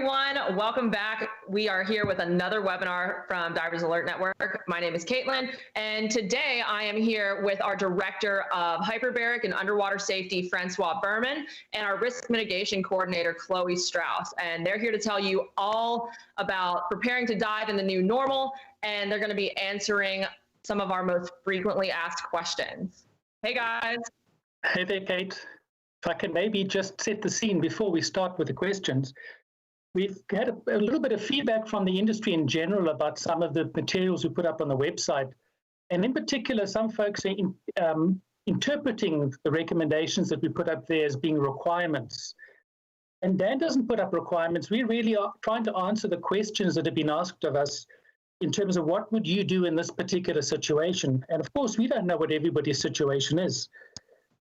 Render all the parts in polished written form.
everyone. Welcome back. We are here with another webinar from Divers Alert Network. My name is Caitlin, and today I am here with our Director of Hyperbaric and Underwater Safety, Francois Burman, and our Risk Mitigation Coordinator, Chloe Strauss. And they're here to tell you all about preparing to dive in the new normal, and they're going to be answering some of our most frequently asked questions. Hey, guys. Hey there, Kate. If I can maybe just set the scene before we start with the questions. We've had a little bit of feedback from the industry in general about some of the materials we put up on the website. And in particular, some folks are interpreting the recommendations that we put up there as being requirements. And Dan doesn't put up requirements. We really are trying to answer the questions that have been asked of us in terms of what would you do in this particular situation. And of course, we don't know what everybody's situation is.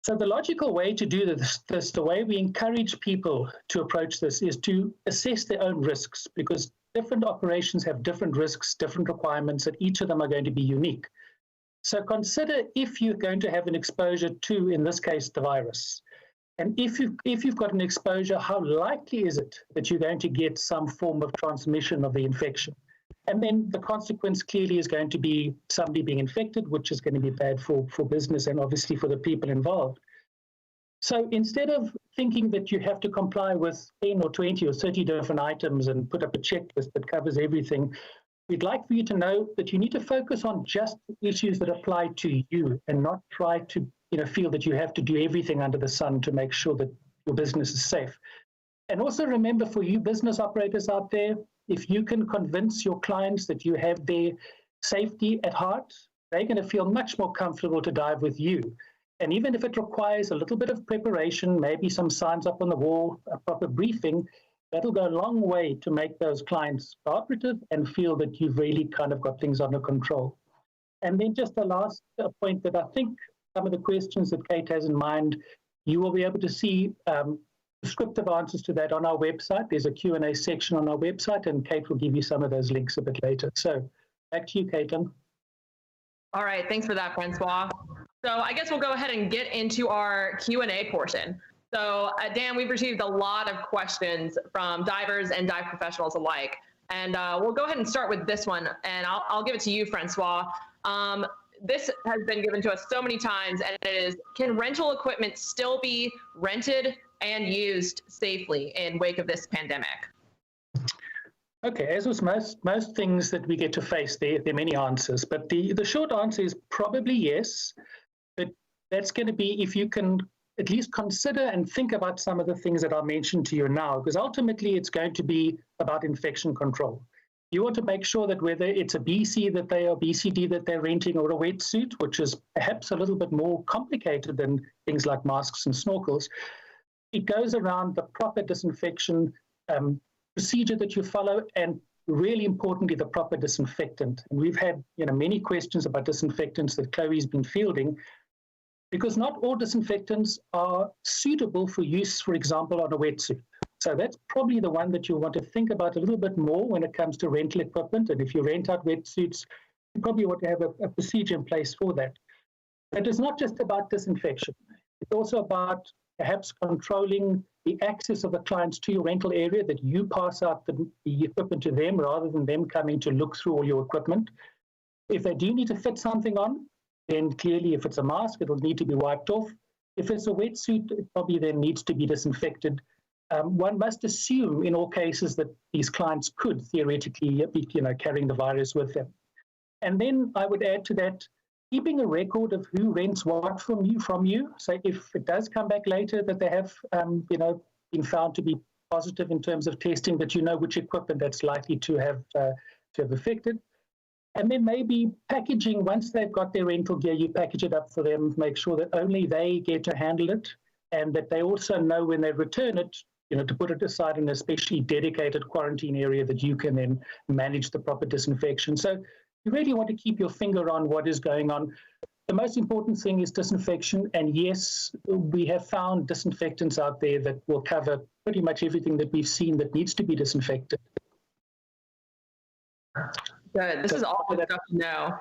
So the logical way to do this, the way we encourage people to approach this is to assess their own risks, because different operations have different risks, different requirements, and each of them are going to be unique. So consider if you're going to have an exposure to, in this case, the virus. And if you've got an exposure, how likely is it that you're going to get some form of transmission of the infection? And then the consequence clearly is going to be somebody being infected, which is going to be bad for business and obviously for the people involved. So instead of thinking that you have to comply with 10 or 20 or 30 different items and put up a checklist that covers everything, we'd like for you to know that you need to focus on just issues that apply to you and not try to feel that you have to do everything under the sun to make sure that your business is safe. And also remember, for you business operators out there, if you can convince your clients that you have their safety at heart, they're going to feel much more comfortable to dive with you. And even if it requires a little bit of preparation, maybe some signs up on the wall, a proper briefing, that'll go a long way to make those clients cooperative and feel that you've really kind of got things under control. And then just the last point that I think some of the questions that Kate has in mind, you will be able to see descriptive answers to that on our website. There's a Q&A section on our website, and Kate will give you some of those links a bit later. So back to you, Caitlin. All right, thanks for that, Francois. So I guess we'll go ahead and get into our Q&A portion. So Dan, we've received a lot of questions from divers and dive professionals alike. And we'll go ahead and start with this one, and I'll give it to you, Francois. This has been given to us so many times, and it is, can rental equipment still be rented and used safely in wake of this pandemic? Okay, as with most things that we get to face, there are many answers, but the short answer is probably yes. But that's going to be if you can at least consider and think about some of the things that I mentioned to you now, because ultimately it's going to be about infection control. You want to make sure that whether it's a BCD that they're renting, or a wetsuit, which is perhaps a little bit more complicated than things like masks and snorkels, it goes around the proper disinfection procedure that you follow, and really importantly, the proper disinfectant. And we've had many questions about disinfectants that Chloe's been fielding, because not all disinfectants are suitable for use, for example, on a wetsuit. So that's probably the one that you'll want to think about a little bit more when it comes to rental equipment. And if you rent out wetsuits, you probably want to have a procedure in place for that. But it's not just about disinfection. It's also about perhaps controlling the access of the clients to your rental area, that you pass out the equipment to them rather than them coming to look through all your equipment. If they do need to fit something on, then clearly if it's a mask, it'll need to be wiped off. If it's a wetsuit, it probably then needs to be disinfected. One must assume in all cases that these clients could theoretically be carrying the virus with them. And then I would add to that, keeping a record of who rents what from you. So if it does come back later that they have, been found to be positive in terms of testing, that you know which equipment that's likely to have affected. And then maybe packaging, once they've got their rental gear, you package it up for them, make sure that only they get to handle it, and that they also know when they return it, to put it aside in a specially dedicated quarantine area that you can then manage the proper disinfection. So you really want to keep your finger on what is going on. The most important thing is disinfection. And yes, we have found disinfectants out there that will cover pretty much everything that we've seen that needs to be disinfected. Good. This is all good stuff to know.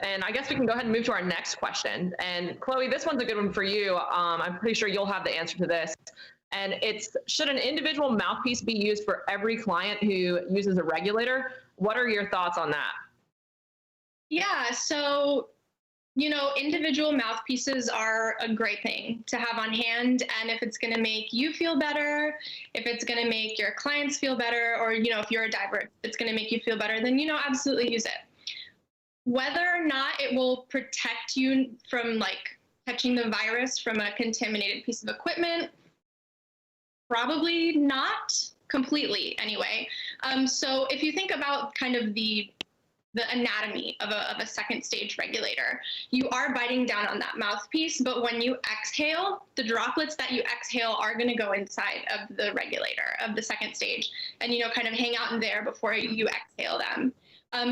And I guess we can go ahead and move to our next question. And Chloe, this one's a good one for you. I'm pretty sure you'll have the answer to this. and it's, should an individual mouthpiece be used for every client who uses a regulator? What are your thoughts on that? Yeah, so, individual mouthpieces are a great thing to have on hand. And if it's going to make you feel better, if it's going to make your clients feel better, or, if you're a diver, it's going to make you feel better, then, absolutely use it. Whether or not it will protect you from catching the virus from a contaminated piece of equipment, probably not completely anyway. So if you think about kind of the anatomy of a second stage regulator, you are biting down on that mouthpiece, but when you exhale, the droplets that you exhale are going to go inside of the regulator of the second stage and, kind of hang out in there before you exhale them.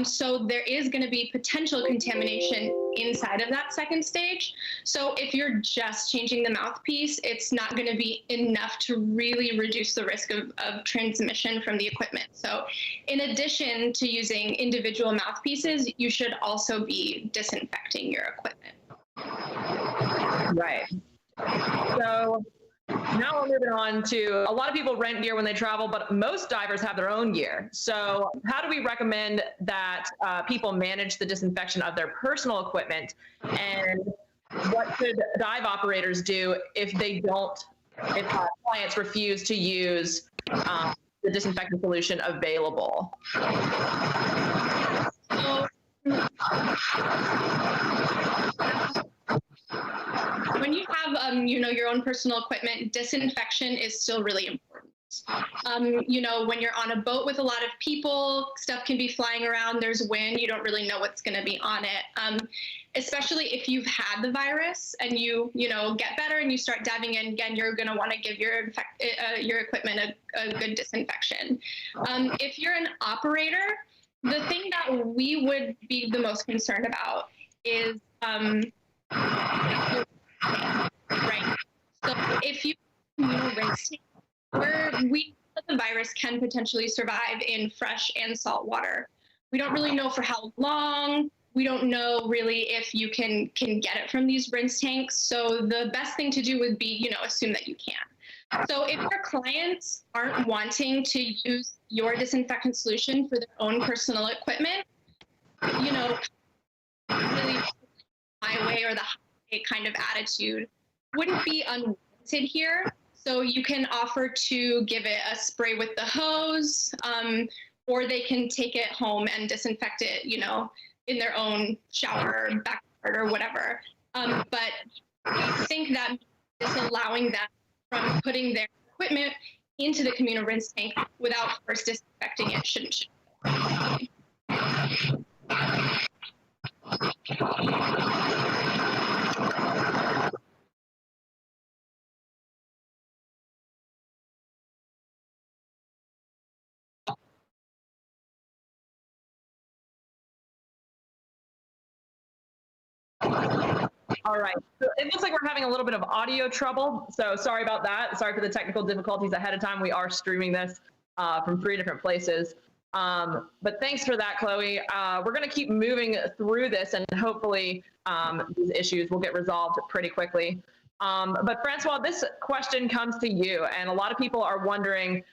So there is going to be potential contamination inside of that second stage. So if you're just changing the mouthpiece, it's not going to be enough to really reduce the risk of transmission from the equipment. So in addition to using individual mouthpieces, you should also be disinfecting your equipment. Right. So now we're moving on to, a lot of people rent gear when they travel, but most divers have their own gear. So how do we recommend that people manage the disinfection of their personal equipment? And what should dive operators do if clients refuse to use the disinfectant solution available? So, when you have, your own personal equipment, disinfection is still really important. When you're on a boat with a lot of people, stuff can be flying around, there's wind, you don't really know what's going to be on it. Especially if you've had the virus and you get better and you start diving in again, you're going to want to give your equipment a good disinfection. If you're an operator, the thing that we would be the most concerned about is right. So if you rinse, where the virus can potentially survive in fresh and salt water. We don't really know for how long. We don't know really if you can get it from these rinse tanks. So the best thing to do would be, assume that you can. So if your clients aren't wanting to use your disinfectant solution for their own personal equipment, really my way or the highway kind of attitude wouldn't be unwarranted here. So you can offer to give it a spray with the hose, or they can take it home and disinfect it, in their own shower, backyard, or whatever. But I think that disallowing them from putting their equipment into the communal rinse tank without first disinfecting it shouldn't. All right, so it looks like we're having a little bit of audio trouble, so sorry about that. Sorry for the technical difficulties ahead of time. We are streaming this from 3 different places. But thanks for that, Chloe. We're going to keep moving through this, and hopefully these issues will get resolved pretty quickly. But Francois, this question comes to you, and a lot of people are wondering,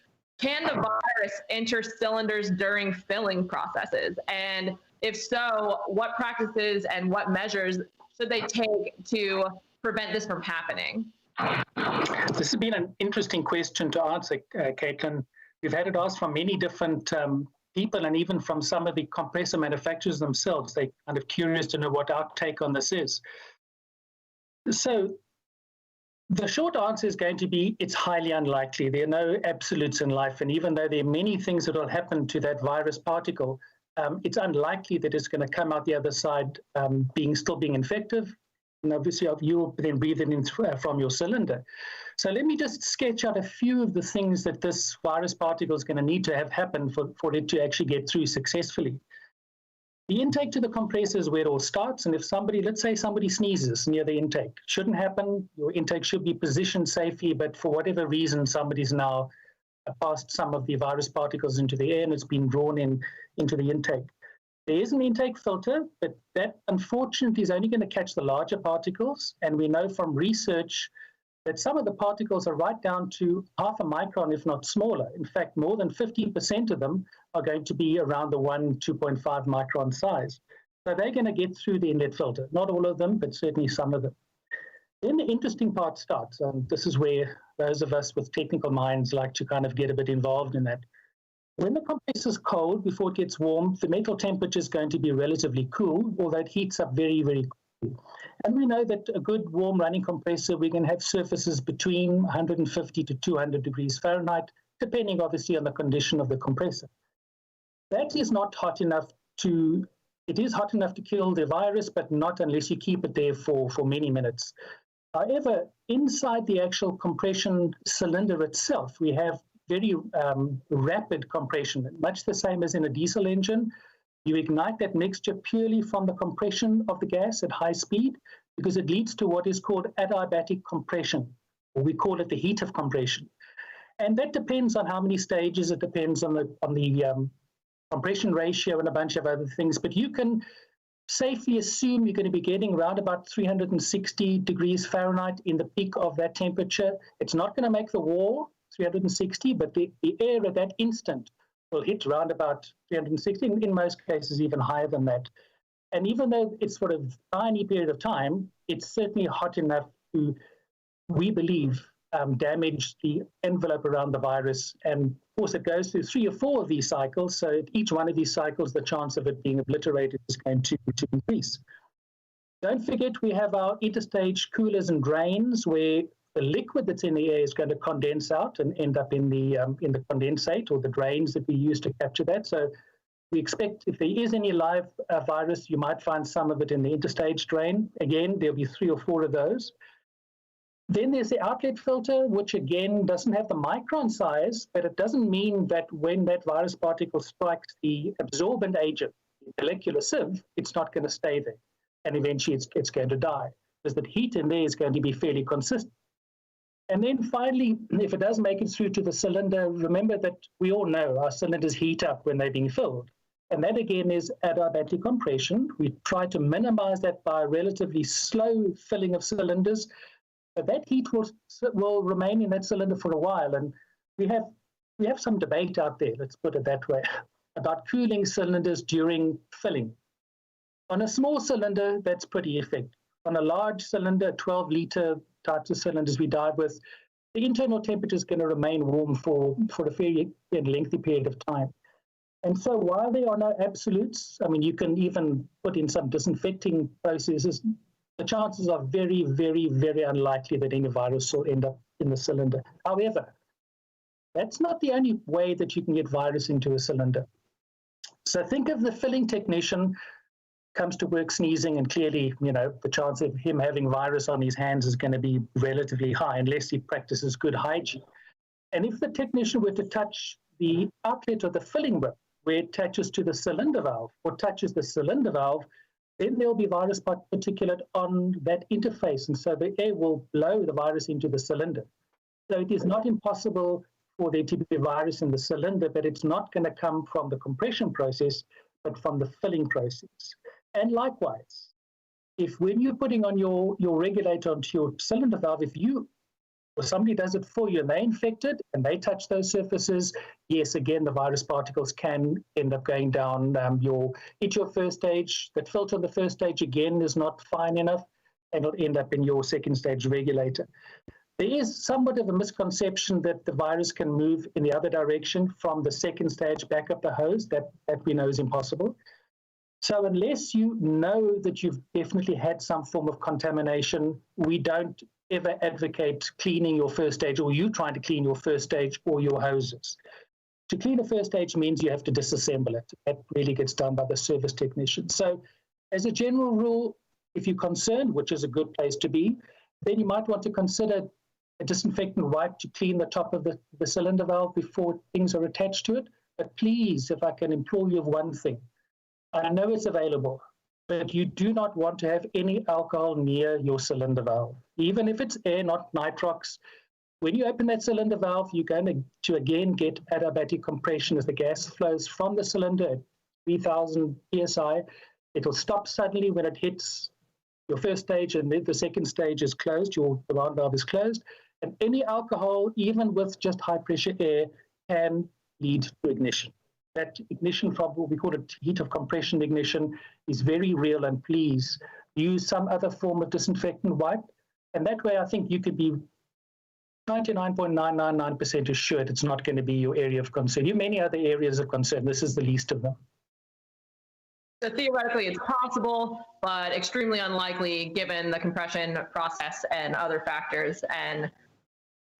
can the virus enter cylinders during filling processes? And if so, what practices and what measures should they take to prevent this from happening? This has been an interesting question to answer, Caitlin. We've had it asked from many different people, and even from some of the compressor manufacturers themselves. They're kind of curious to know what our take on this is. So the short answer is going to be it's highly unlikely. There are no absolutes in life, and even though there are many things that will happen to that virus particle, it's unlikely that it's going to come out the other side still being infective. And obviously, you'll then breathe it in from your cylinder. So let me just sketch out a few of the things that this virus particle is going to need to have happen for it to actually get through successfully. The intake to the compressor is where it all starts. And if let's say somebody sneezes near the intake, shouldn't happen. Your intake should be positioned safely, but for whatever reason, somebody's now passed some of the virus particles into the air and it's been drawn into the intake. There is an intake filter, but that unfortunately is only going to catch the larger particles. And we know from research that some of the particles are right down to half a micron, if not smaller. In fact, more than 50% of them are going to be around the 2.5 micron size. So they're going to get through the inlet filter. Not all of them, but certainly some of them. Then the interesting part starts, and this is where those of us with technical minds like to kind of get a bit involved in that. When the compressor is cold, before it gets warm, the metal temperature is going to be relatively cool, although it heats up very, very quickly. And we know that a good warm running compressor, we can have surfaces between 150 to 200 degrees Fahrenheit, depending obviously on the condition of the compressor. That is not hot enough to, it is hot enough to kill the virus, but not unless you keep it there for many minutes. However, inside the actual compression cylinder itself, we have very rapid compression, much the same as in a diesel engine. You ignite that mixture purely from the compression of the gas at high speed because it leads to what is called adiabatic compression, or we call it the heat of compression. And that depends on how many stages, it depends on the compression ratio and a bunch of other things, but you can safely assume you're going to be getting around about 360 degrees Fahrenheit in the peak of that temperature. It's not going to make the wall 360, but the air at that instant will hit around about 360, in most cases even higher than that. And even though it's for a tiny period of time, it's certainly hot enough to, we believe, damage the envelope around the virus. And of course, it goes through 3 or 4 of these cycles. So at each one of these cycles, the chance of it being obliterated is going to increase. Don't forget, we have our interstage coolers and drains where the liquid that's in the air is going to condense out and end up in the condensate or the drains that we use to capture that. So we expect if there is any live virus, you might find some of it in the interstage drain. Again, there'll be 3 or 4 of those. Then there's the outlet filter, which again doesn't have the micron size, but it doesn't mean that when that virus particle strikes the absorbent agent, the molecular sieve, it's not going to stay there. And eventually it's going to die, because the heat in there is going to be fairly consistent. And then finally, if it does make it through to the cylinder, remember that we all know our cylinders heat up when they're being filled. And that again is adiabatic compression. We try to minimize that by a relatively slow filling of cylinders. But that heat will remain in that cylinder for a while. And we have some debate out there, let's put it that way, about cooling cylinders during filling. On a small cylinder, that's pretty effective. On a large cylinder, 12-liter types of cylinders we dive with, the internal temperature is going to remain warm for a fairly lengthy period of time. And so while there are no absolutes, I mean, you can even put in some disinfecting processes, the chances are very, very, very unlikely that any virus will end up in the cylinder. However, that's not the only way that you can get virus into a cylinder. So think of the filling technician comes to work sneezing, and clearly, you know, the chance of him having virus on his hands is going to be relatively high unless he practices good hygiene. And if the technician were to touch the outlet of the filling whip, where it attaches to the cylinder valve or touches the cylinder valve, then there'll be virus particulate on that interface, and so the air will blow the virus into the cylinder. So it is not impossible for there to be virus in the cylinder, but it's not going to come from the compression process, but from the filling process. And likewise, if when you're putting on your regulator onto your cylinder valve, if you or somebody does it for you and they infect it and they touch those surfaces, yes, again, the virus particles can end up going down your first stage. That filter on the first stage, again, is not fine enough, and it'll end up in your second stage regulator. There is somewhat of a misconception that the virus can move in the other direction from the second stage back up the hose. That we know is impossible. So unless you know that you've definitely had some form of contamination, we don't ever advocate cleaning your first stage, or you trying to clean your first stage or your hoses. To clean a first stage means you have to disassemble it. That really gets done by the service technician. So as a general rule, if you're concerned, which is a good place to be, then you might want to consider a disinfectant wipe to clean the top of the cylinder valve before things are attached to it. But please, if I can implore you of one thing, I know it's available, but you do not want to have any alcohol near your cylinder valve. Even if it's air, not nitrox, when you open that cylinder valve, you're going to again get adiabatic compression as the gas flows from the cylinder at 3,000 psi. It'll stop suddenly when it hits your first stage and the second stage is closed, your alarm valve is closed, and any alcohol, even with just high pressure air, can lead to ignition. That ignition from what we call it heat of compression ignition is very real, and please use some other form of disinfectant wipe. And that way I think you could be 99.999% assured it's not going to be your area of concern. You have many other areas of concern. This is the least of them. So theoretically, it's possible, but extremely unlikely given the compression process and other factors. And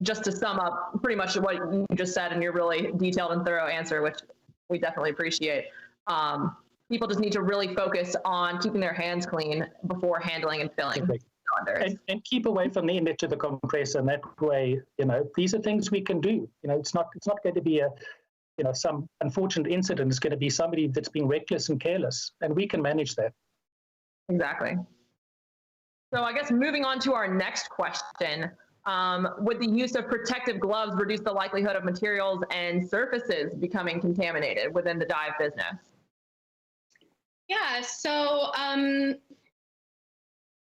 just to sum up pretty much what you just said in your really detailed and thorough answer, which we definitely appreciate, people just need to really focus on keeping their hands clean before handling and filling cylinders. And keep away from the inlet to the compressor. And that way, these are things we can do. It's not going to be some unfortunate incident. Is going to be somebody that's being reckless and careless, and we can manage that. Exactly. So I guess moving on to our next question, would the use of protective gloves reduce the likelihood of materials and surfaces becoming contaminated within the dive business? Yeah, so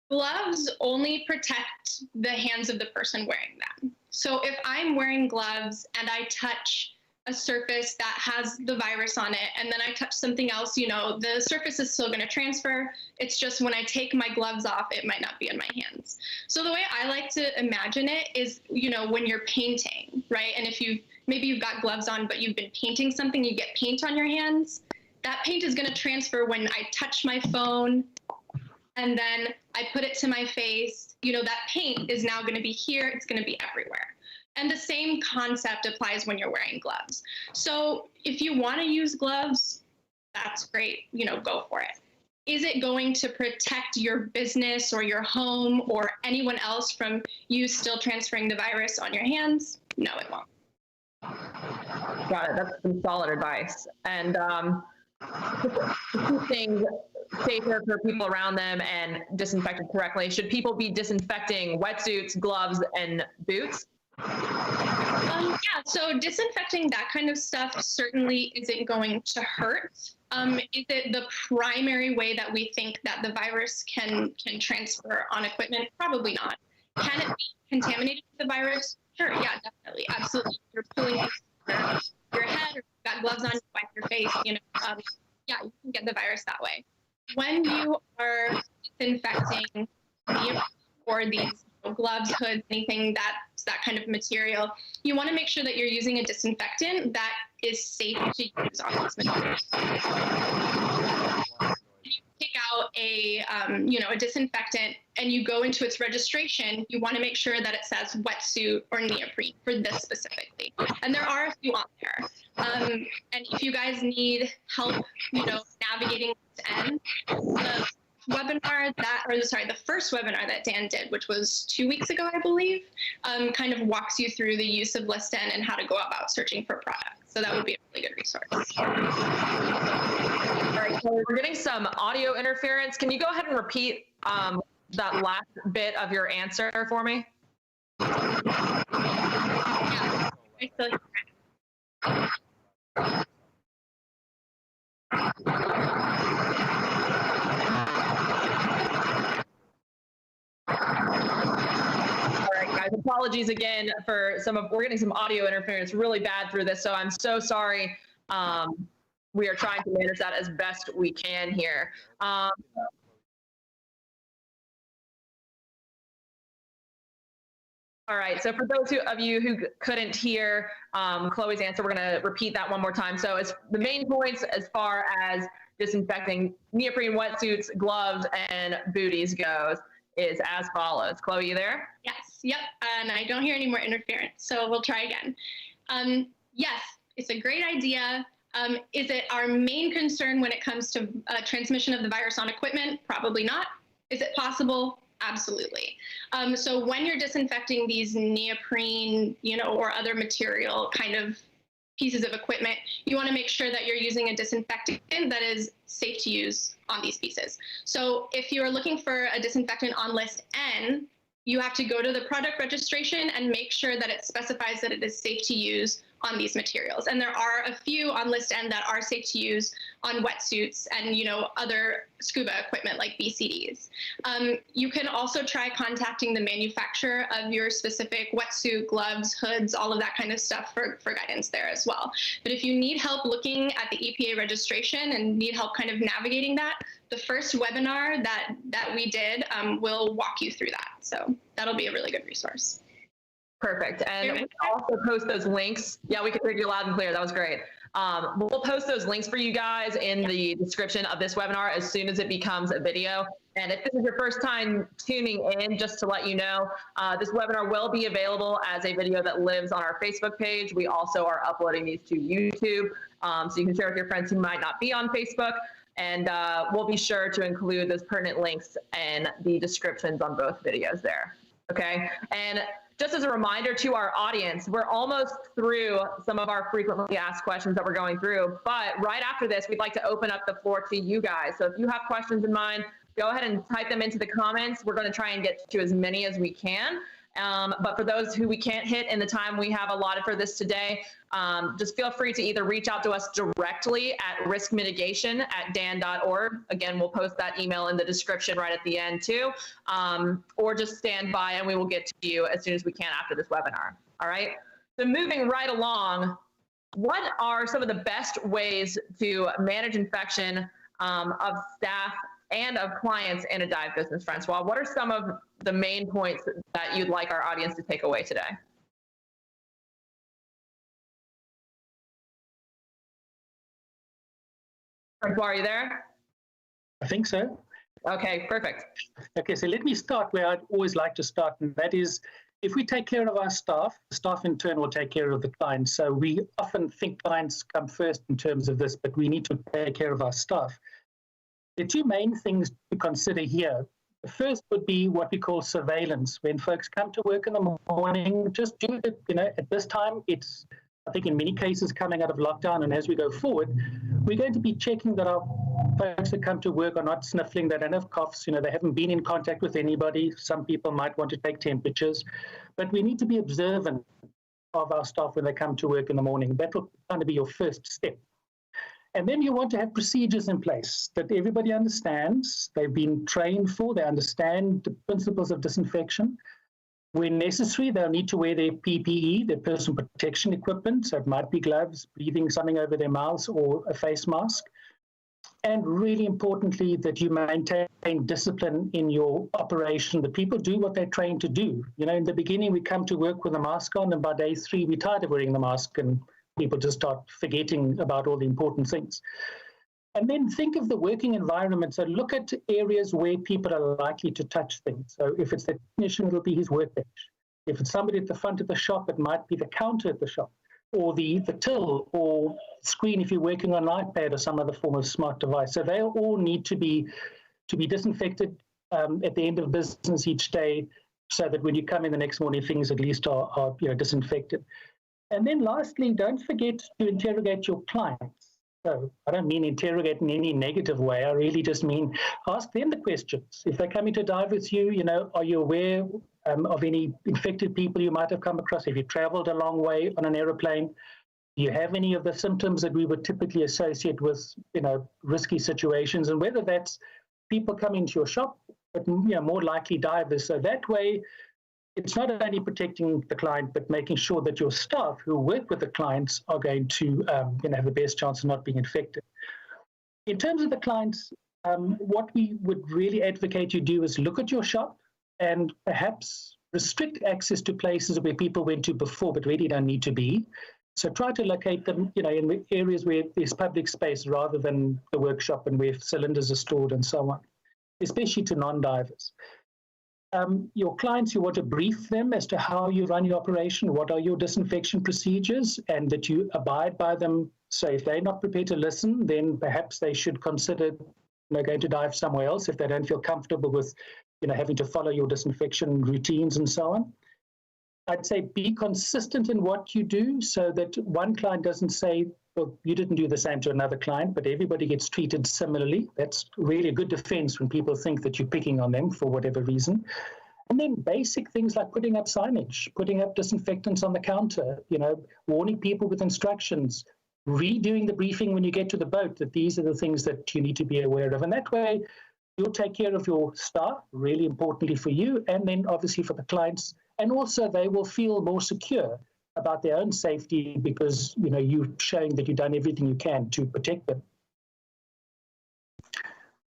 gloves only protect the hands of the person wearing them. So if I'm wearing gloves and I touch a surface that has the virus on it, and then I touch something else, the surface is still going to transfer. It's just when I take my gloves off, it might not be in my hands. So the way I like to imagine it is, when you're painting, right? And if maybe you've got gloves on, but you've been painting something, you get paint on your hands. That paint is going to transfer when I touch my phone, and then I put it to my face. That paint is now going to be here. It's going to be everywhere. And the same concept applies when you're wearing gloves. So if you want to use gloves, that's great, go for it. Is it going to protect your business or your home or anyone else from you still transferring the virus on your hands? No, it won't. Got it. That's some solid advice. And to keep things safer for people around them and disinfected correctly, should people be disinfecting wetsuits, gloves, and boots? Yeah, so disinfecting that kind of stuff certainly isn't going to hurt. Is it the primary way that we think that the virus can transfer on equipment? Probably not. Can it be contaminated with the virus? Sure, yeah, definitely, absolutely. You're pulling your head, or you've got gloves on, you wipe your face, yeah, you can get the virus that way. When you are disinfecting or these gloves, hoods, anything that's that kind of material, you want to make sure that you're using a disinfectant that is safe to use on these materials. You pick out a disinfectant and you go into its registration, you want to make sure that it says wetsuit or neoprene for this specifically. And there are a few on there. And if you guys need help, navigating this end, the first webinar that Dan did, which was 2 weeks ago, I believe, kind of walks you through the use of List N and how to go about searching for products. So that would be a really good resource. All right, so we're getting some audio interference. Can you go ahead and repeat that last bit of your answer for me? Yeah, I still hear it. Apologies again for we're getting some audio interference really bad through this, so I'm so sorry. We are trying to manage that as best we can here. All right, so for those of you who couldn't hear Chloe's answer, we're going to repeat that one more time. So as the main points as far as disinfecting neoprene wetsuits, gloves, and booties goes is as follows. Chloe, you there? Yes, yep, and I don't hear any more interference, so we'll try again. Yes, it's a great idea. Is it our main concern when it comes to transmission of the virus on equipment? Probably not. Is it possible? Absolutely. So when you're disinfecting these neoprene, or other material kind of pieces of equipment, you want to make sure that you're using a disinfectant that is safe to use on these pieces. So if you're looking for a disinfectant on List N, you have to go to the product registration and make sure that it specifies that it is safe to use on these materials. And there are a few on list N that are safe to use on wetsuits and, you know, other scuba equipment like BCDs. You can also try contacting the manufacturer of your specific wetsuit, gloves, hoods, all of that kind of stuff for guidance there as well. But if you need help looking at the EPA registration and need help kind of navigating that, the first webinar that we did will walk you through that. So that'll be a really good resource. Perfect. And we'll also post those links. Yeah, we can hear you loud and clear. That was great. We'll post those links for you guys in the description of this webinar as soon as it becomes a video. And if this is your first time tuning in, just to let you know, this webinar will be available as a video that lives on our Facebook page. We also are uploading these to YouTube, so you can share with your friends who might not be on Facebook. And we'll be sure to include those pertinent links in the descriptions on both videos there. Okay. And just as a reminder to our audience, we're almost through some of our frequently asked questions that we're going through, but right after this, we'd like to open up the floor to you guys. So if you have questions in mind, go ahead and type them into the comments. We're going to try and get to as many as we can. But for those who we can't hit in the time we have allotted for this today, just feel free to either reach out to us directly at riskmitigation@dan.org. Again, we'll post that email in the description right at the end too, or just stand by and we will get to you as soon as we can after this webinar. All right. So moving right along, what are some of the best ways to manage infection of staff and of clients in a dive business, Francois? What are some of the main points that you'd like our audience to take away today? Francois, are you there? I think so. Okay, perfect. Okay, so let me start where I'd always like to start, and that is, if we take care of our staff, the staff in turn will take care of the clients. So we often think clients come first in terms of this, but we need to take care of our staff. The two main things to consider here. The first would be what we call surveillance. When folks come to work in the morning, just do it, at this time, it's, I think in many cases coming out of lockdown, and as we go forward, we're going to be checking that our folks that come to work are not sniffling, they don't have coughs, they haven't been in contact with anybody. Some people might want to take temperatures, but we need to be observant of our staff when they come to work in the morning. That will kind of be your first step. And then you want to have procedures in place that everybody understands, they've been trained for, they understand the principles of disinfection. When necessary, they'll need to wear their PPE, their personal protection equipment, so it might be gloves, breathing something over their mouths, or a face mask. And really importantly, that you maintain discipline in your operation, that people do what they're trained to do. In the beginning, we come to work with a mask on, and by day 3, we're tired of wearing the mask, and people just start forgetting about all the important things. And then think of the working environment. So look at areas where people are likely to touch things. So if it's the technician, it'll be his workbench. If it's somebody at the front of the shop, it might be the counter at the shop, or the till, or screen if you're working on an iPad or some other form of smart device. So they all need to be disinfected at the end of business each day, so that when you come in the next morning, things at least are disinfected. And then lastly, don't forget to interrogate your clients. So I don't mean interrogate in any negative way. I really just mean ask them the questions. If they come in to dive with you, are you aware of any infected people you might have come across? Have you traveled a long way on an aeroplane? Do you have any of the symptoms that we would typically associate with, risky situations? And whether that's people coming to your shop, but more likely divers. So that way, it's not only protecting the client, but making sure that your staff who work with the clients are going to have the best chance of not being infected. In terms of the clients, what we would really advocate you do is look at your shop and perhaps restrict access to places where people went to before but really don't need to be. So try to locate them, in areas where there's public space rather than the workshop and where cylinders are stored and so on, especially to non-divers. Your clients, you want to brief them as to how you run your operation, what are your disinfection procedures, and that you abide by them. So if they're not prepared to listen, then perhaps they should consider going to dive somewhere else if they don't feel comfortable with having to follow your disinfection routines and so on. I'd say be consistent in what you do so that one client doesn't say, well, you didn't do the same to another client, but everybody gets treated similarly. That's really a good defense when people think that you're picking on them for whatever reason. And then basic things like putting up signage, putting up disinfectants on the counter, warning people with instructions, redoing the briefing when you get to the boat that these are the things that you need to be aware of. And that way, you'll take care of your staff, really importantly for you, and then obviously for the clients. And also they will feel more secure about their own safety because, you're showing that you've done everything you can to protect them.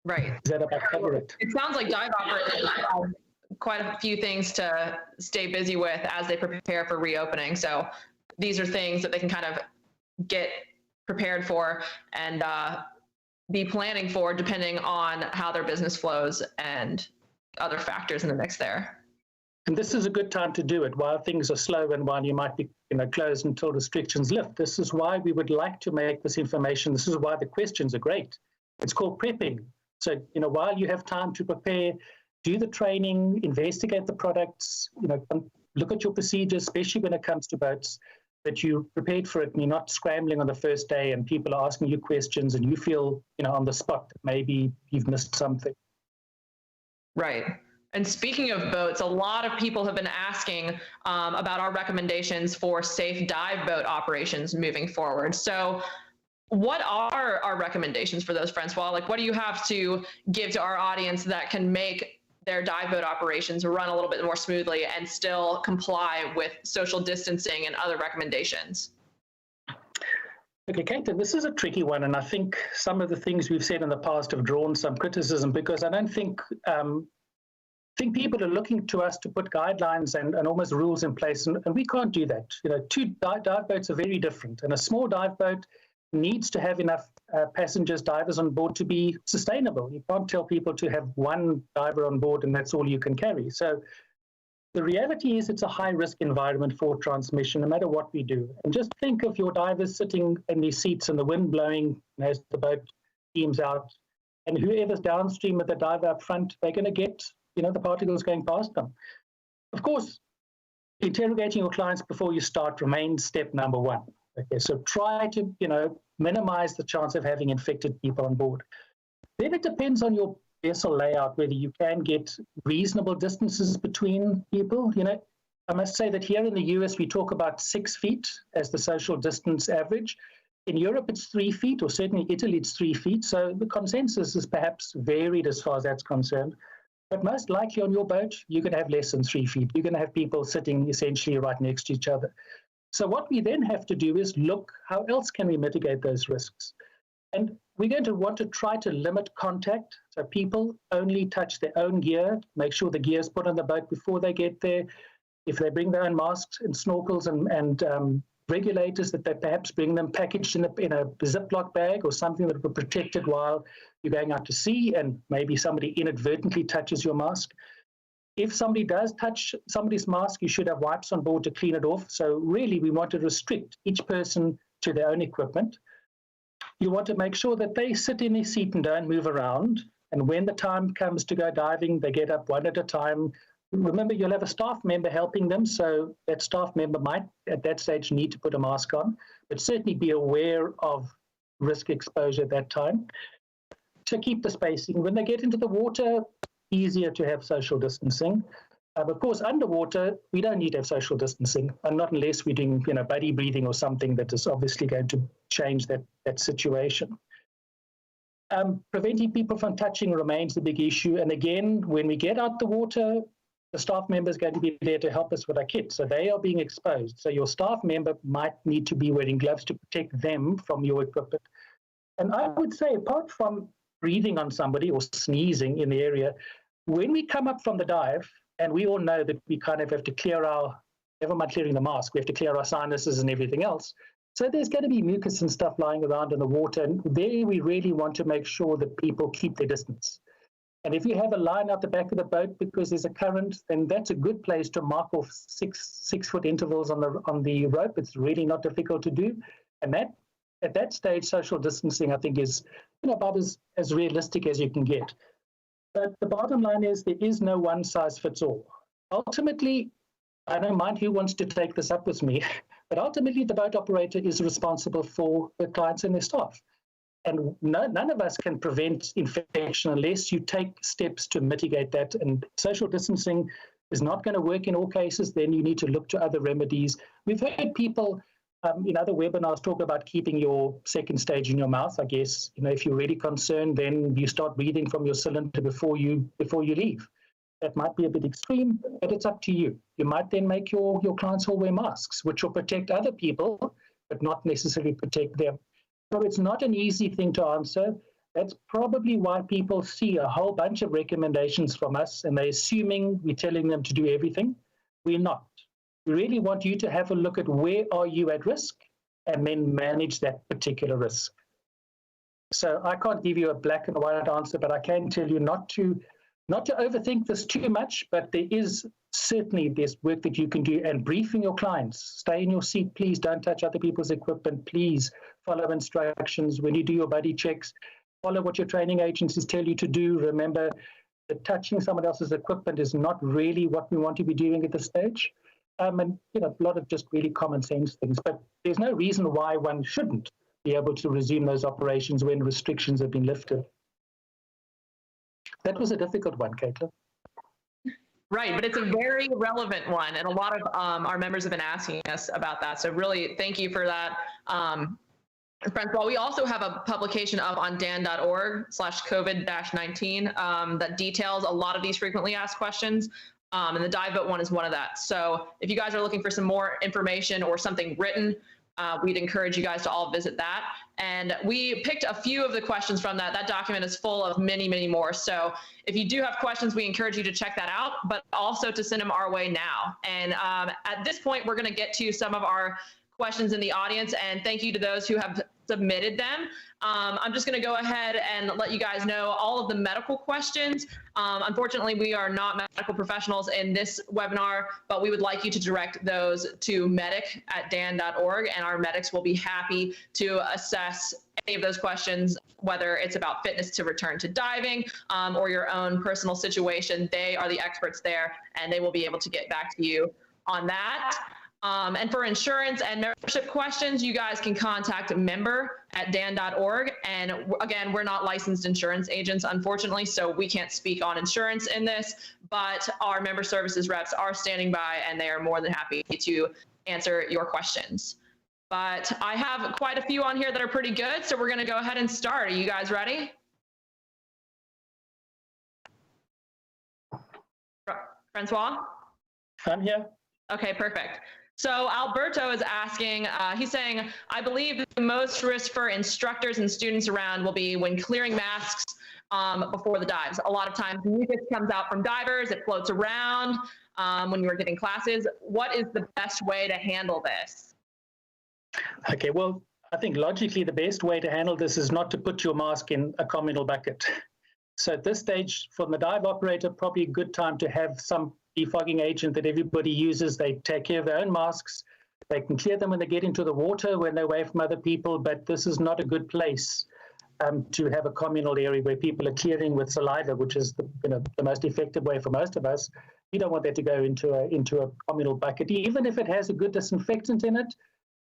Right. Is that about cover it? It sounds like dive operators have quite a few things to stay busy with as they prepare for reopening. So these are things that they can kind of get prepared for and be planning for depending on how their business flows and other factors in the mix there. And this is a good time to do it while things are slow and while you might be closed until restrictions lift. This is why we would like to make this information. This is why the questions are great. It's called prepping. So, while you have time to prepare, do the training, investigate the products, look at your procedures, especially when it comes to boats, that you're prepared for it and you're not scrambling on the first day and people are asking you questions and you feel, on the spot that maybe you've missed something. Right. And speaking of boats, a lot of people have been asking about our recommendations for safe dive boat operations moving forward. So what are our recommendations for those, Francois? Like, what do you have to give to our audience that can make their dive boat operations run a little bit more smoothly and still comply with social distancing and other recommendations? Okay, Kate, this is a tricky one, and I think some of the things we've said in the past have drawn some criticism because I don't think people are looking to us to put guidelines and almost rules in place, and we can't do that. Two dive boats are very different, and a small dive boat needs to have enough passengers, divers on board to be sustainable. You can't tell people to have one diver on board and that's all you can carry. So the reality is it's a high-risk environment for transmission, no matter what we do. And just think of your divers sitting in these seats and the wind blowing as the boat steams out, and whoever's downstream of the diver up front, they're going to get, the particles going past them. Of course, interrogating your clients before you start remains step number one. Okay, so try to, minimize the chance of having infected people on board. Then it depends on your vessel layout, whether you can get reasonable distances between people. I must say that here in the US, we talk about 6 feet as the social distance average. In Europe, it's 3 feet, or certainly Italy, it's 3 feet. So the consensus is perhaps varied as far as that's concerned. But most likely on your boat, you're going to have less than 3 feet. You're going to have people sitting essentially right next to each other. So what we then have to do is look, how else can we mitigate those risks? And we're going to want to try to limit contact. So people only touch their own gear, make sure the gear is put on the boat before they get there. If they bring their own masks and snorkels and regulators, that they perhaps bring them packaged in a Ziploc bag or something that will be protected while you're going out to sea, and maybe somebody inadvertently touches your mask. If somebody does touch somebody's mask, you should have wipes on board to clean it off. So really, we want to restrict each person to their own equipment. You want to make sure that they sit in their seat and don't move around. And when the time comes to go diving, they get up one at a time. Remember, you'll have a staff member helping them. So that staff member might, at that stage, need to put a mask on, but certainly be aware of risk exposure at that time. So keep the spacing. When they get into the water, easier to have social distancing. Of course, underwater, we don't need to have social distancing, and not unless we're doing, buddy breathing or something that is obviously going to change that situation. Preventing people from touching remains the big issue. And again, when we get out the water, the staff member is going to be there to help us with our kit. So they are being exposed. So your staff member might need to be wearing gloves to protect them from your equipment. And I would say, apart from breathing on somebody or sneezing in the area, when we come up from the dive, and we all know that we kind of have to clear never mind clearing the mask, we have to clear our sinuses and everything else. So there's going to be mucus and stuff lying around in the water. And there we really want to make sure that people keep their distance. And if you have a line out the back of the boat because there's a current, then that's a good place to mark off six foot intervals on the rope. It's really not difficult to do. And that at that stage, social distancing, I think, is about as realistic as you can get. But the bottom line is there is no one size fits all. Ultimately, I don't mind who wants to take this up with me, but ultimately the boat operator is responsible for the clients and their staff. And none of us can prevent infection unless you take steps to mitigate that. And social distancing is not going to work in all cases, then you need to look to other remedies. We've heard people in other webinars talk about keeping your second stage in your mouth. I guess, if you're really concerned, then you start breathing from your cylinder before you leave. That might be a bit extreme, but it's up to you. You might then make your clients all wear masks, which will protect other people, but not necessarily protect them. So it's not an easy thing to answer. That's probably why people see a whole bunch of recommendations from us, and they're assuming we're telling them to do everything. We're not. We really want you to have a look at where are you at risk, and then manage that particular risk. So I can't give you a black and white answer, but I can tell you not to overthink this too much, but there's work that you can do, and briefing your clients. Stay in your seat, please. Don't touch other people's equipment. Please follow instructions. When you do your buddy checks, follow what your training agencies tell you to do. Remember that touching someone else's equipment is not really what we want to be doing at this stage. And a lot of just really common sense things, but there's no reason why one shouldn't be able to resume those operations when restrictions have been lifted. That was a difficult one, Caitlin. Right, but it's a very relevant one, and a lot of our members have been asking us about that. So really, thank you for that. Francois, we also have a publication up on dan.org/COVID-19 that details a lot of these frequently asked questions. And the dive boat one is one of that. So if you guys are looking for some more information or something written, we'd encourage you guys to all visit that. And we picked a few of the questions from that. That document is full of many, many more. So if you do have questions, we encourage you to check that out, but also to send them our way now. And at this point, we're going to get to some of our questions in the audience, and thank you to those who have submitted them. I'm just going to go ahead and let you guys know all of the medical questions. Unfortunately, we are not medical professionals in this webinar, but we would like you to direct those to medic@dan.org, and our medics will be happy to assess any of those questions, whether it's about fitness to return to diving or your own personal situation. They are the experts there, and they will be able to get back to you on that. And for insurance and membership questions, you guys can contact member@dan.org. And again, we're not licensed insurance agents, unfortunately, so we can't speak on insurance in this, but our member services reps are standing by, and they are more than happy to answer your questions. But I have quite a few on here that are pretty good, so we're going to go ahead and start. Are you guys ready? Francois? I'm here. Okay, perfect. So Alberto is asking, he's saying, I believe the most risk for instructors and students around will be when clearing masks before the dives. A lot of times mucus comes out from divers, it floats around when you're giving classes. What is the best way to handle this? Okay, well, I think logically the best way to handle this is not to put your mask in a communal bucket. So at this stage, for the dive operator, probably a good time to have some defogging agent that everybody uses. They take care of their own masks. They can clear them when they get into the water, when they're away from other people, but this is not a good place to have a communal area where people are clearing with saliva, which is the most effective way for most of us. You don't want that to go into a communal bucket, even if it has a good disinfectant in it.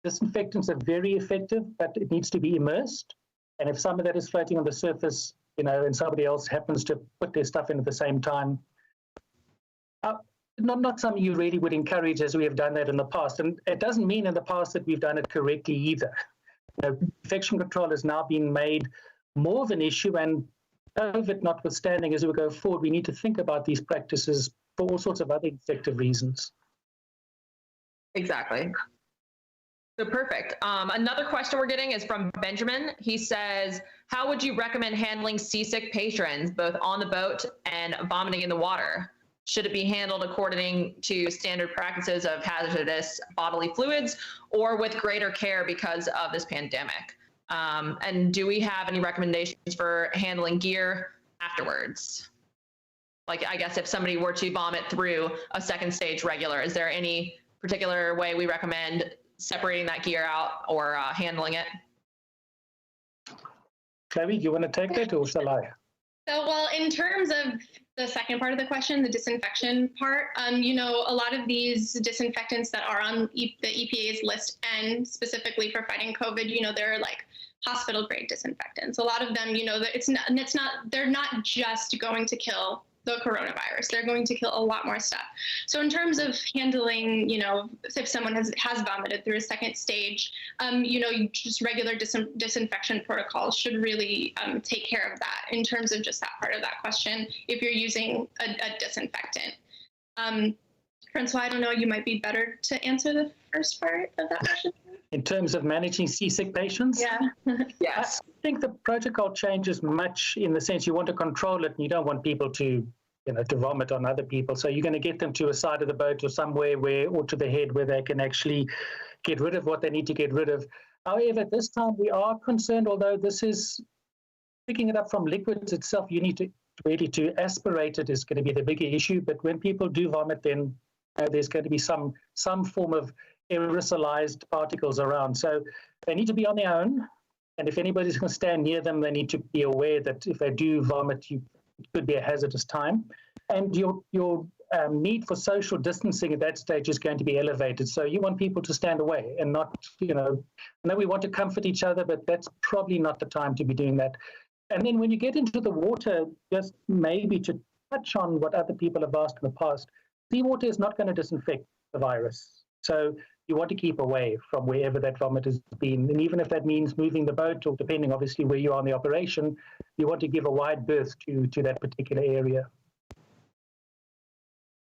Disinfectants are very effective, but it needs to be immersed. And if some of that is floating on the surface, and somebody else happens to put their stuff in at the same time, not something you really would encourage, as we have done that in the past. And it doesn't mean in the past that we've done it correctly either. Infection control has now been made more of an issue, and COVID notwithstanding, as we go forward, we need to think about these practices for all sorts of other effective reasons. Exactly. So perfect. Another question we're getting is from Benjamin. He says, how would you recommend handling seasick patrons, both on the boat and vomiting in the water? Should it be handled according to standard practices of hazardous bodily fluids, or with greater care because of this pandemic? And do we have any recommendations for handling gear afterwards? Like, I guess if somebody were to vomit through a second stage regular, is there any particular way we recommend separating that gear out or handling it? Chloe, do you want to take that, or shall I? So, well, in terms of the second part of the question, the disinfection part, a lot of these disinfectants that are on the EPA's list, and specifically for fighting COVID, they're like hospital grade disinfectants. A lot of them, they're not just going to kill the coronavirus. They're going to kill a lot more stuff. So in terms of handling, if someone has vomited through a second stage, just regular disinfection protocols should really take care of that in terms of just that part of that question, if you're using a disinfectant. Francois, I don't know, you might be better to answer the first part of that question. In terms of managing seasick patients? Yeah. Yes. I think the protocol changes much in the sense you want to control it and you don't want people to vomit on other people. So you're going to get them to a side of the boat or somewhere or to the head where they can actually get rid of what they need to get rid of. However, this time we are concerned, although this is picking it up from liquids itself, you need to really to aspirate it is going to be the bigger issue. But when people do vomit, then there's going to be some form of aerosolized particles around. So they need to be on their own. And if anybody's going to stand near them, they need to be aware that if they do vomit, it could be a hazardous time. And your need for social distancing at that stage is going to be elevated. So you want people to stand away and not, I know we want to comfort each other, but that's probably not the time to be doing that. And then when you get into the water, just maybe to touch on what other people have asked in the past, seawater is not going to disinfect the virus. So you want to keep away from wherever that vomit has been. And even if that means moving the boat, or depending obviously where you are in the operation, you want to give a wide berth to that particular area.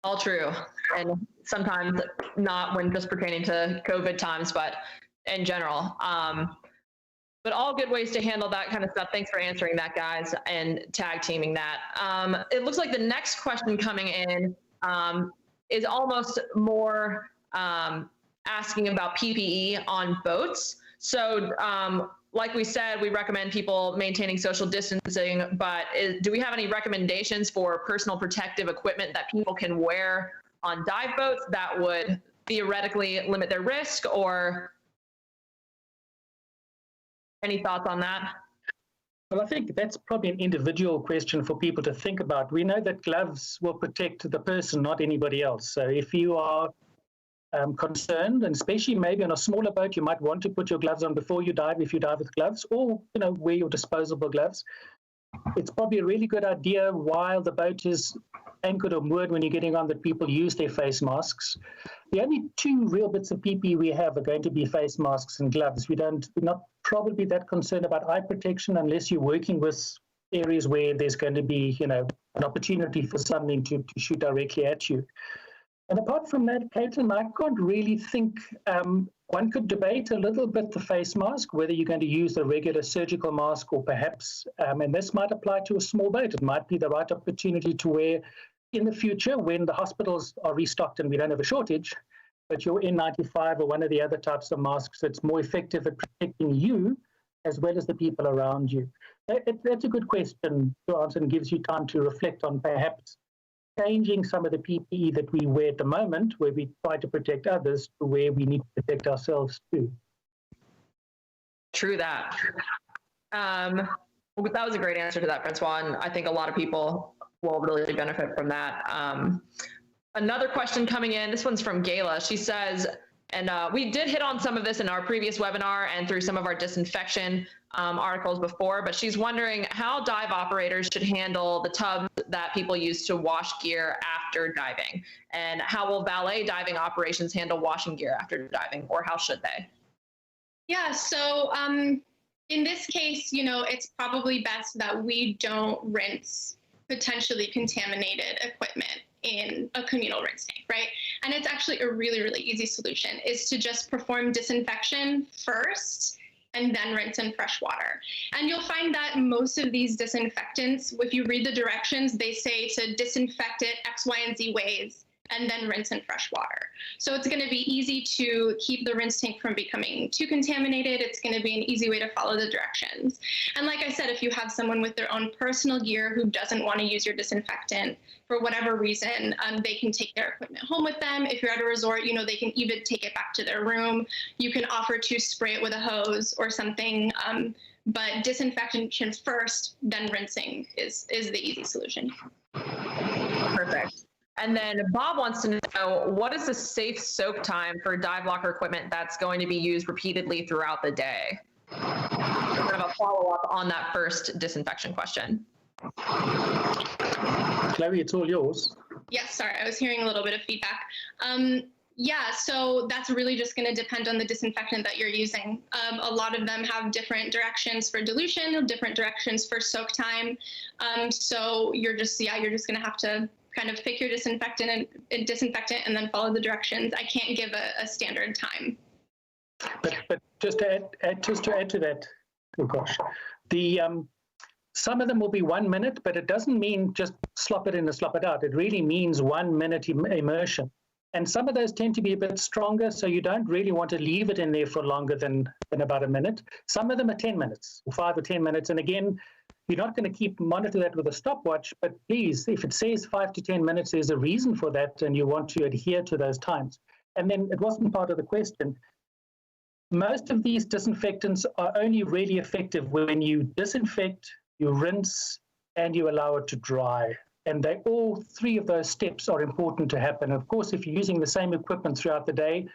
All true. And sometimes not when just pertaining to COVID times, but in general. But all good ways to handle that kind of stuff. Thanks for answering that, guys, and tag teaming that. It looks like the next question coming in is almost more asking about PPE on boats. So like we said, we recommend people maintaining social distancing, but do we have any recommendations for personal protective equipment that people can wear on dive boats that would theoretically limit their risk, or any thoughts on that? Well, I think that's probably an individual question for people to think about. We know that gloves will protect the person, not anybody else. So if you are concerned, and especially maybe on a smaller boat, you might want to put your gloves on before you dive if you dive with gloves, or wear your disposable gloves. It's probably a really good idea while the boat is anchored or moored when you're getting on that people use their face masks. The only two real bits of PPE we have are going to be face masks and gloves. We're not probably that concerned about eye protection unless you're working with areas where there's going to be, an opportunity for something to shoot directly at you. And apart from that, Caitlin, I can't really think, one could debate a little bit the face mask, whether you're going to use a regular surgical mask or perhaps, and this might apply to a small boat, it might be the right opportunity to wear in the future when the hospitals are restocked and we don't have a shortage, but your N95 or one of the other types of masks that's more effective at protecting you as well as the people around you. That's a good question to answer and gives you time to reflect on perhaps changing some of the PPE that we wear at the moment, where we try to protect others, to where we need to protect ourselves too. True that. That was a great answer to that, Francois, and I think a lot of people will really benefit from that. Another question coming in, this one's from Gayla. She says, and we did hit on some of this in our previous webinar and through some of our disinfection articles before, but she's wondering how dive operators should handle the tubs that people use to wash gear after diving, and how will valet diving operations handle washing gear after diving, or how should they? Yeah, so in this case, it's probably best that we don't rinse potentially contaminated equipment in a communal rinse tank, right? And it's actually a really, really easy solution, is to just perform disinfection first and then rinse in fresh water. And you'll find that most of these disinfectants, if you read the directions, they say to disinfect it X, Y, and Z ways, and then rinse in fresh water. So it's going to be easy to keep the rinse tank from becoming too contaminated. It's going to be an easy way to follow the directions. And like I said, if you have someone with their own personal gear who doesn't want to use your disinfectant for whatever reason, they can take their equipment home with them. If you're at a resort, they can even take it back to their room. You can offer to spray it with a hose or something. But disinfection first, then rinsing is the easy solution. Perfect. And then Bob wants to know, what is the safe soak time for dive locker equipment that's going to be used repeatedly throughout the day? Kind of a follow-up on that first disinfection question. Chloe, it's all yours. Yes, sorry, I was hearing a little bit of feedback. Yeah, so that's really just going to depend on the disinfectant that you're using. A lot of them have different directions for dilution, different directions for soak time. So you're just going to have to kind of pick your disinfectant and then follow the directions. I can't give a standard time. But just to add to that, oh gosh, some of them will be 1 minute, but it doesn't mean just slop it in and slop it out. It really means 1 minute immersion. And some of those tend to be a bit stronger, so you don't really want to leave it in there for longer than about a minute. Some of them are 10 minutes, or 5 or 10 minutes. And again, you're not going to monitor that with a stopwatch, but please, if it says 5 to 10 minutes, there's a reason for that, and you want to adhere to those times. And then it wasn't part of the question. Most of these disinfectants are only really effective when you disinfect, you rinse, and you allow it to dry. And all three of those steps are important to happen. Of course, if you're using the same equipment throughout the day,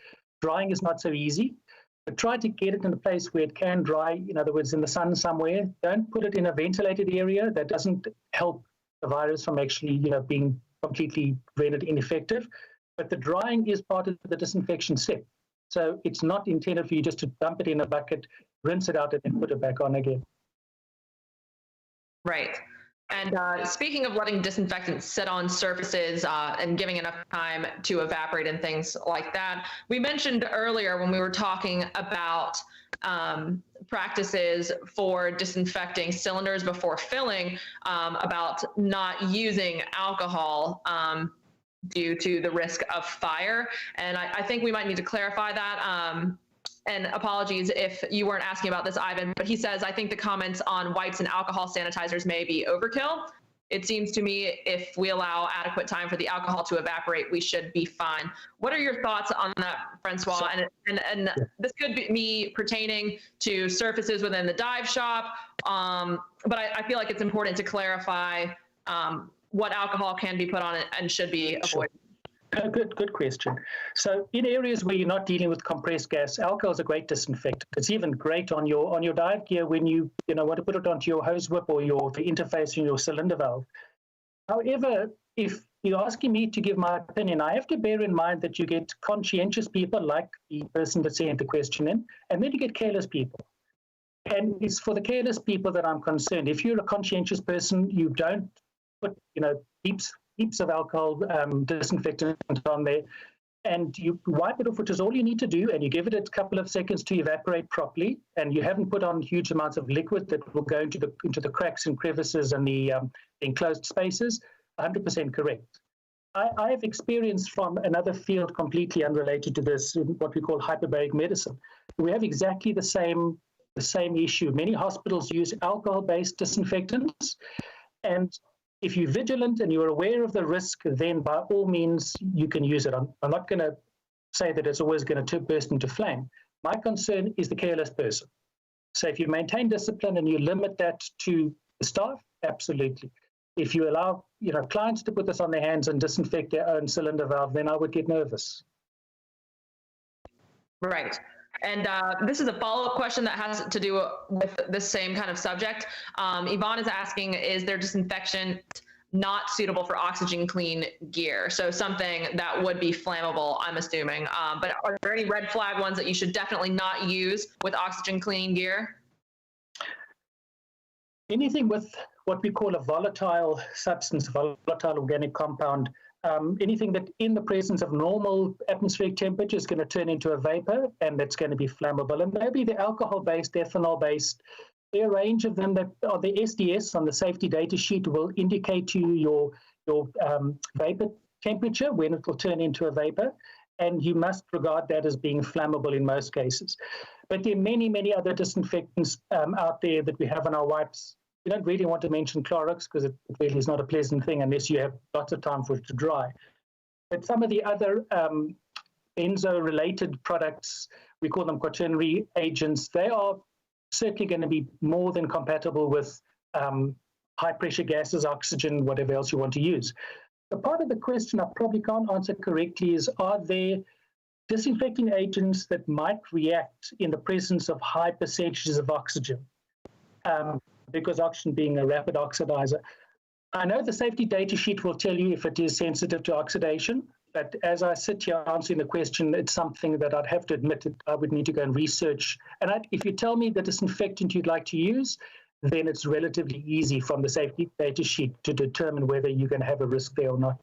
drying is not so easy. But try to get it in a place where it can dry, in other words, in the sun somewhere. Don't put it in a ventilated area. That doesn't help the virus from actually being completely rendered ineffective. But the drying is part of the disinfection step. So it's not intended for you just to dump it in a bucket, rinse it out, and then put it back on again. Right. And speaking of letting disinfectants sit on surfaces and giving enough time to evaporate and things like that, we mentioned earlier when we were talking about practices for disinfecting cylinders before filling, about not using alcohol due to the risk of fire. And I think we might need to clarify that. And apologies if you weren't asking about this, Ivan, but he says, I think the comments on wipes and alcohol sanitizers may be overkill. It seems to me if we allow adequate time for the alcohol to evaporate, we should be fine. What are your thoughts on that, Francois? And this could be me pertaining to surfaces within the dive shop, but I feel like it's important to clarify what alcohol can be put on it and should be avoided. Good question. So in areas where you're not dealing with compressed gas, alcohol is a great disinfectant. It's even great on your dive gear when you want to put it onto your hose whip or the interface in your cylinder valve. However, if you're asking me to give my opinion, I have to bear in mind that you get conscientious people like the person that sent the question in, and then you get careless people. And it's for the careless people that I'm concerned. If you're a conscientious person, you don't put heaps of alcohol disinfectant on there, and you wipe it off, which is all you need to do, and you give it a couple of seconds to evaporate properly, and you haven't put on huge amounts of liquid that will go into the cracks and crevices and the enclosed spaces. 100% correct. I have experience from another field completely unrelated to this, what we call hyperbaric medicine. We have exactly the same issue. Many hospitals use alcohol-based disinfectants, and if you're vigilant and you're aware of the risk, then by all means, you can use it. I'm not going to say that it's always going to burst into flame. My concern is the careless person. So if you maintain discipline and you limit that to the staff, absolutely. If you allow clients to put this on their hands and disinfect their own cylinder valve, then I would get nervous. Right. And this is a follow-up question that has to do with the same kind of subject. Yvonne is asking, is there disinfection not suitable for oxygen clean gear? So something that would be flammable, I'm assuming. But are there any red flag ones that you should definitely not use with oxygen clean gear? Anything with what we call a volatile substance, volatile organic compound, anything that in the presence of normal atmospheric temperature is going to turn into a vapor, and that's going to be flammable. And maybe the alcohol-based, ethanol-based, there are a range of them that are the SDS on the safety data sheet will indicate to you your vapor temperature when it will turn into a vapor, and you must regard that as being flammable in most cases. But there are many, many other disinfectants out there that we have on our wipes. We don't really want to mention Clorox because it really is not a pleasant thing unless you have lots of time for it to dry. But some of the other benzo-related products, we call them quaternary agents, they are certainly going to be more than compatible with high-pressure gases, oxygen, whatever else you want to use. The part of the question I probably can't answer correctly is, are there disinfecting agents that might react in the presence of high percentages of oxygen? Because oxygen being a rapid oxidizer. I know the safety data sheet will tell you if it is sensitive to oxidation, but as I sit here answering the question, it's something that I'd have to admit that I would need to go and research. And if you tell me the disinfectant you'd like to use, then it's relatively easy from the safety data sheet to determine whether you're going to have a risk there or not.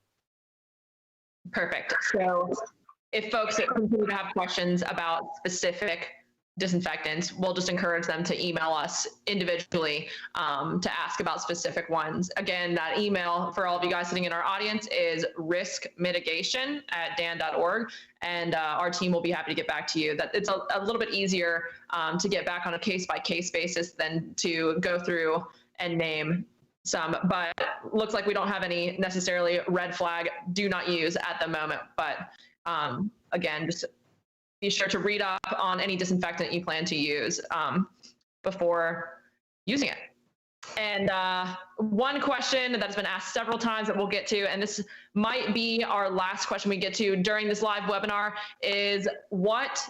Perfect. So if folks continue to have questions about specific disinfectants, we'll just encourage them to email us individually to ask about specific ones. Again, that email for all of you guys sitting in our audience is riskmitigation@dan.org, and our team will be happy to get back to you. That it's a little bit easier to get back on a case-by-case basis than to go through and name some, but looks like we don't have any necessarily red flag do not use at the moment. But again, just be sure to read up on any disinfectant you plan to use before using it. And one question that's been asked several times that we'll get to, and this might be our last question we get to during this live webinar, is what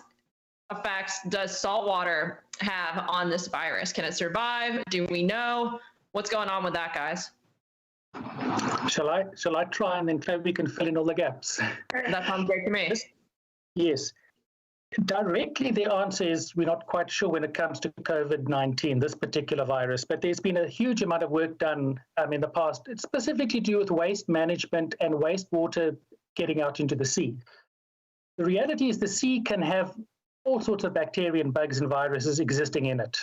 effects does salt water have on this virus? Can it survive? Do we know? What's going on with that, guys? Shall I try, and then we can fill in all the gaps? That sounds great to me. Yes. Directly, the answer is we're not quite sure when it comes to COVID-19, this particular virus, but there's been a huge amount of work done in the past. It's specifically to do with waste management and wastewater getting out into the sea. The reality is the sea can have all sorts of bacteria and bugs and viruses existing in it.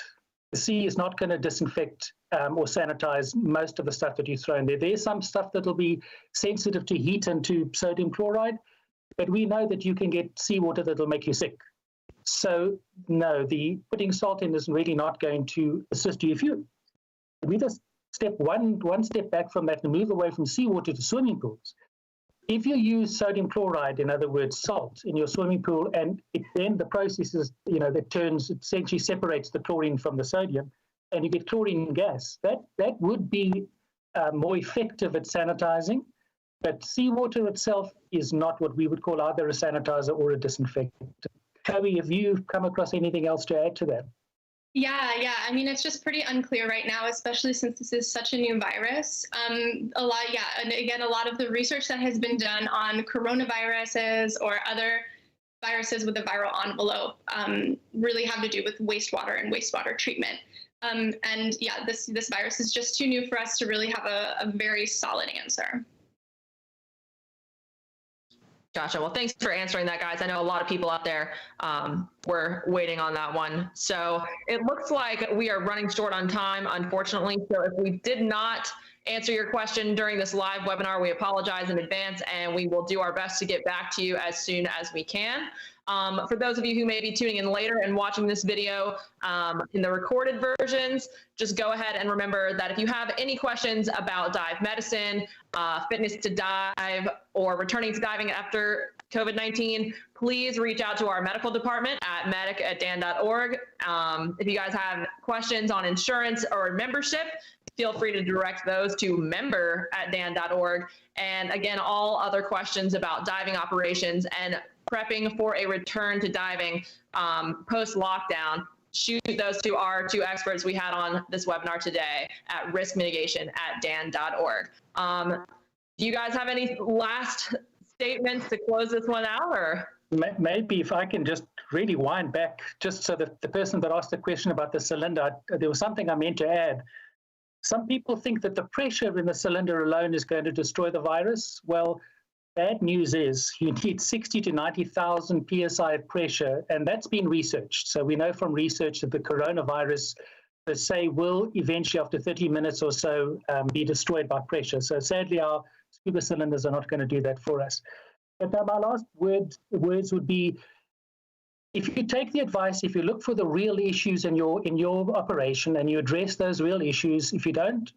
The sea is not going to disinfect or sanitize most of the stuff that you throw in there. There's some stuff that will be sensitive to heat and to sodium chloride, but we know that you can get seawater that will make you sick. So no, the putting salt in is really not going to assist you. If we just step one step back from that and move away from seawater to swimming pools, if you use sodium chloride, in other words, salt, in your swimming pool, and then the process is, that essentially separates the chlorine from the sodium, and you get chlorine gas, that would be more effective at sanitizing. But seawater itself is not what we would call either a sanitizer or a disinfectant. Chloe, have you come across anything else to add to that? Yeah. I mean, it's just pretty unclear right now, especially since this is such a new virus. And again, a lot of the research that has been done on coronaviruses or other viruses with a viral envelope really have to do with wastewater and wastewater treatment. This virus is just too new for us to really have a very solid answer. Gotcha. Well, thanks for answering that, guys. I know a lot of people out there were waiting on that one. So it looks like we are running short on time, unfortunately. So if we did not answer your question during this live webinar, we apologize in advance, and we will do our best to get back to you as soon as we can. For those of you who may be tuning in later and watching this video in the recorded versions, just go ahead and remember that if you have any questions about dive medicine, fitness to dive, or returning to diving after COVID-19, please reach out to our medical department at medic@dan.org. If you guys have questions on insurance or membership, feel free to direct those to member@dan.org. And again, all other questions about diving operations and prepping for a return to diving post-lockdown, shoot those to our two experts we had on this webinar today at riskmitigation@dan.org. Do you guys have any last statements to close this one out? Or maybe if I can just really wind back, just so that the person that asked the question about the cylinder, there was something I meant to add. Some people think that the pressure in the cylinder alone is going to destroy the virus. Well, bad news is you need 60 to 90,000 PSI of pressure, and that's been researched. So we know from research that the coronavirus, per se, will eventually, after 30 minutes or so, be destroyed by pressure. So sadly, our scuba cylinders are not going to do that for us. But now my last words would be, if you take the advice, if you look for the real issues in your operation and you address those real issues, if you don't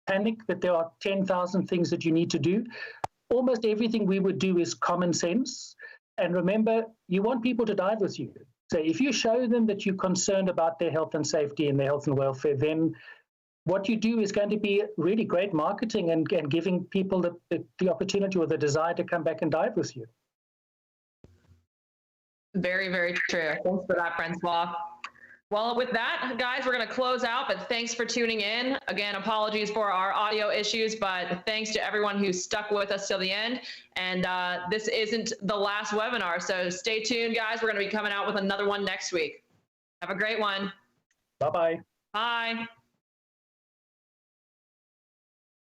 panic that there are 10,000 things that you need to do, almost everything we would do is common sense. And remember, you want people to dive with you. So if you show them that you're concerned about their health and safety and their health and welfare, then what you do is going to be really great marketing and giving people the opportunity or the desire to come back and dive with you. Very, very true. Thanks for that, Francois. Well, with that, guys, we're going to close out, but thanks for tuning in. Again, apologies for our audio issues, but thanks to everyone who stuck with us till the end. And this isn't the last webinar, so stay tuned, guys. We're going to be coming out with another one next week. Have a great one. Bye-bye. Bye.